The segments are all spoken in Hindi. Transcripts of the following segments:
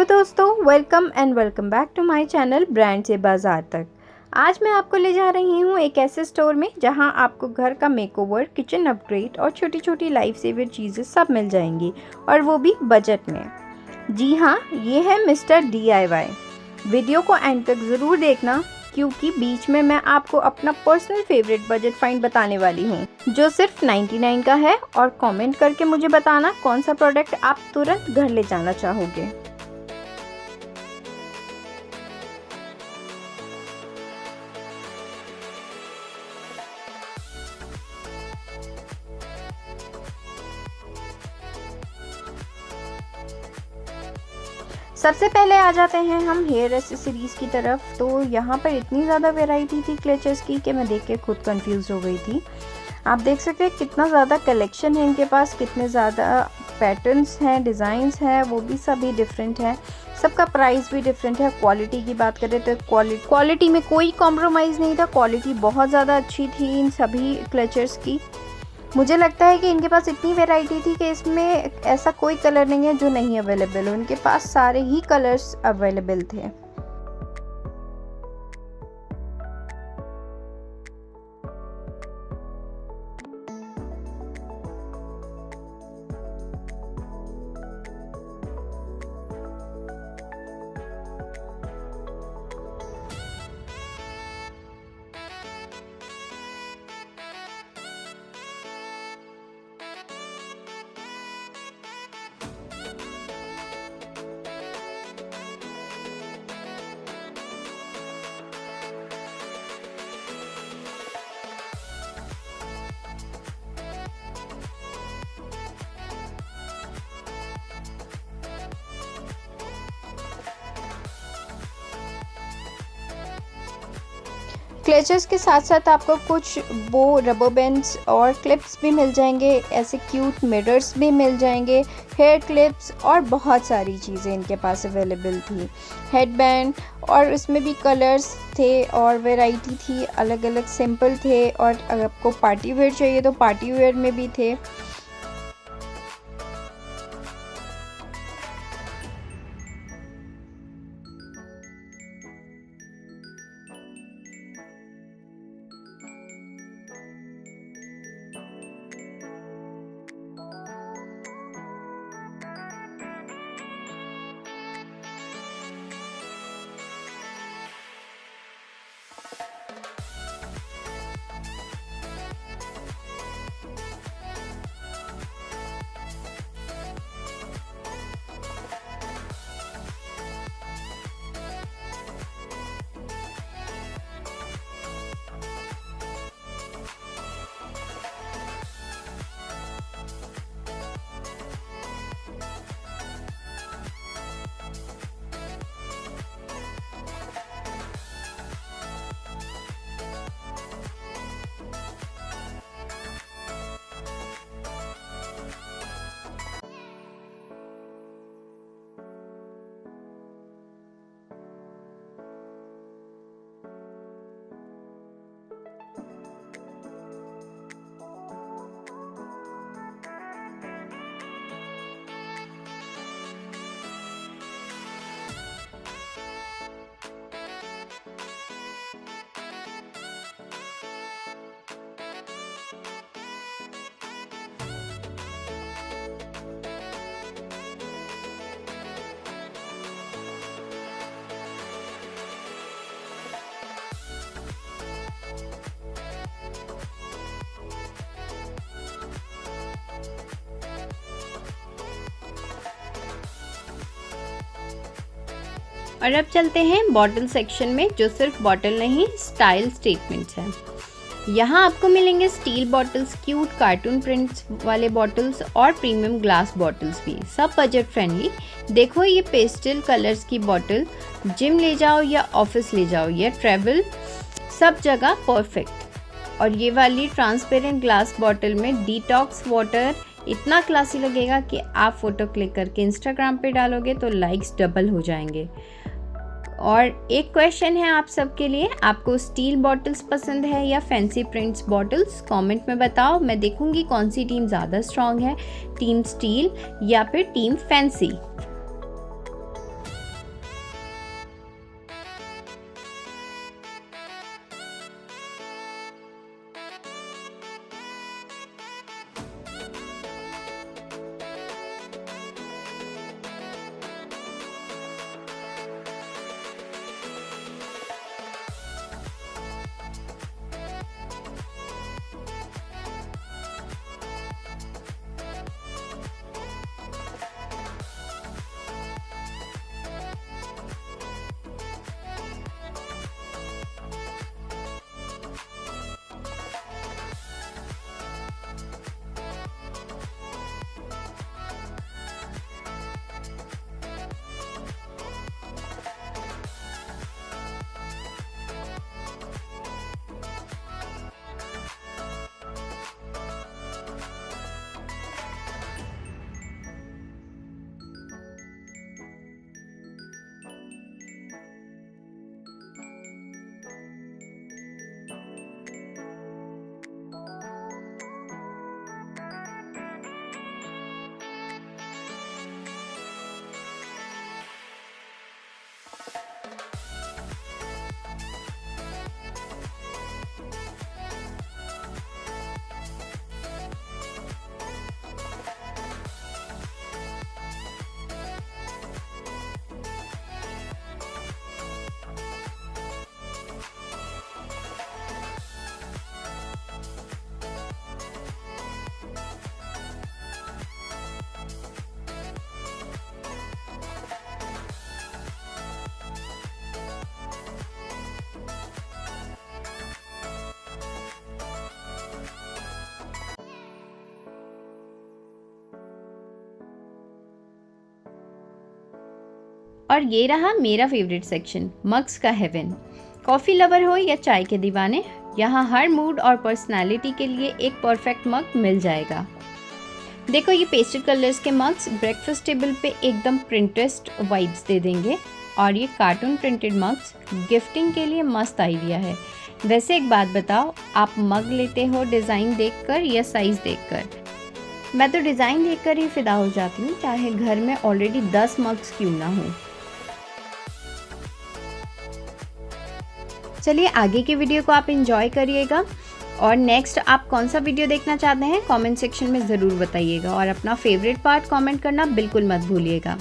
दोस्तों, welcome back to my channel brand से बाज़ार तक। आज मैं आपको ले जा रही हूँ एक ऐसे स्टोर में जहाँ आपको घर का मेकओवर, किचन अपग्रेड और छोटी छोटी लाइफ सेवर चीज़ें सब मिल जाएंगी, और वो भी बजट में। जी हाँ, ये है मिस्टर DIY। वीडियो को एंड तक ज़रूर देखना, क्योंकि बीच में मैं आपको अपना पर्सनल फेवरेट बजट फाइंड बताने वाली हूँ, जो सिर्फ 99 का है। और कमेंट करके मुझे बताना कौन सा प्रोडक्ट आप तुरंत घर ले जाना चाहोगे। सबसे पहले आ जाते हैं हम हेयर एसेसरीज की तरफ। तो यहाँ पर इतनी ज़्यादा वैरायटी थी क्लेचर्स की कि मैं देख के खुद कंफ्यूज हो गई थी। आप देख सकते हैं कितना ज़्यादा कलेक्शन है इनके पास, कितने ज़्यादा पैटर्न्स हैं, डिज़ाइंस हैं, वो भी सभी डिफरेंट हैं। सबका प्राइस भी डिफरेंट है। क्वालिटी की बात करें तो क्वालिटी में कोई कॉम्प्रोमाइज़ नहीं था। क्वालिटी बहुत ज़्यादा अच्छी थी इन सभी क्लेचर्स की। मुझे लगता है कि इनके पास इतनी वैरायटी थी कि इसमें ऐसा कोई कलर नहीं है जो नहीं अवेलेबल हो। इनके पास सारे ही कलर्स अवेलेबल थे। क्लेचर्स के साथ साथ आपको कुछ वो रबर बैंड्स और क्लिप्स भी मिल जाएंगे। ऐसे क्यूट मिरर्स भी मिल जाएंगे, हेयर क्लिप्स और बहुत सारी चीज़ें इनके पास अवेलेबल थी। हेडबैंड, और इसमें भी कलर्स थे और वैरायटी थी, अलग अलग सिंपल थे, और अगर आपको पार्टी वेयर चाहिए तो पार्टी वेयर में भी थे। और अब चलते हैं बॉटल सेक्शन में, जो सिर्फ बॉटल नहीं, स्टाइल स्टेटमेंट्स हैं। यहाँ आपको मिलेंगे steel bottles, cute cartoon prints वाले बॉटल्स और प्रीमियम ग्लास बॉटल्स भी, सब बजट फ्रेंडली। देखो ये पेस्टल कलर्स की बॉटल, जिम ले जाओ या ऑफिस ले जाओ या ट्रैवल, सब जगह परफेक्ट। और ये वाली ट्रांसपेरेंट ग्लास बॉटल में डिटॉक्स वाटर इतना क्लासी लगेगा कि आप फ़ोटो क्लिक करके इंस्टाग्राम पे डालोगे तो लाइक्स डबल हो जाएंगे। और एक क्वेश्चन है आप सबके लिए, आपको स्टील बॉटल्स पसंद है या फैंसी प्रिंट्स बॉटल्स? कमेंट में बताओ, मैं देखूंगी कौन सी टीम ज़्यादा स्ट्रांग है, टीम स्टील या फिर टीम फैंसी। और ये रहा मेरा फेवरेट सेक्शन, मग्स का हेवन। कॉफ़ी लवर हो या चाय के दीवाने, यहाँ हर मूड और पर्सनालिटी के लिए एक परफेक्ट मग मिल जाएगा। देखो ये पेस्टल कलर्स के मग्स ब्रेकफास्ट टेबल पे एकदम प्रिंटेस्ट वाइब्स दे देंगे, और ये कार्टून प्रिंटेड मग्स गिफ्टिंग के लिए मस्त आइडिया है। वैसे एक बात बताओ, आप मग लेते हो डिज़ाइन देखकर या साइज़ देखकर? मैं तो डिज़ाइन देखकर ही फिदा हो जाती हूँ, चाहे घर में ऑलरेडी 10 मग्स क्यों ना हो। चलिए आगे की वीडियो को आप एंजॉय करिएगा, और नेक्स्ट आप कौन सा वीडियो देखना चाहते हैं कमेंट सेक्शन में ज़रूर बताइएगा, और अपना फेवरेट पार्ट कमेंट करना बिल्कुल मत भूलिएगा।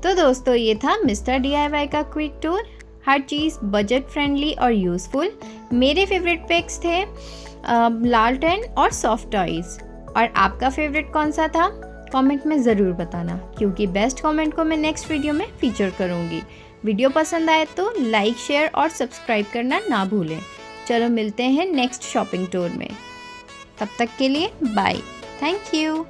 तो दोस्तों ये था मिस्टर DIY का क्विक टूर। हर चीज़ बजट फ्रेंडली और यूज़फुल। मेरे फेवरेट पिक्स थे लालटेन और सॉफ्ट टॉयज़। और आपका फेवरेट कौन सा था कमेंट में ज़रूर बताना, क्योंकि बेस्ट कमेंट को मैं नेक्स्ट वीडियो में फीचर करूँगी। वीडियो पसंद आए तो लाइक, शेयर और सब्सक्राइब करना ना भूलें। चलो मिलते हैं नेक्स्ट शॉपिंग टूर में। तब तक के लिए बाय। Thank you.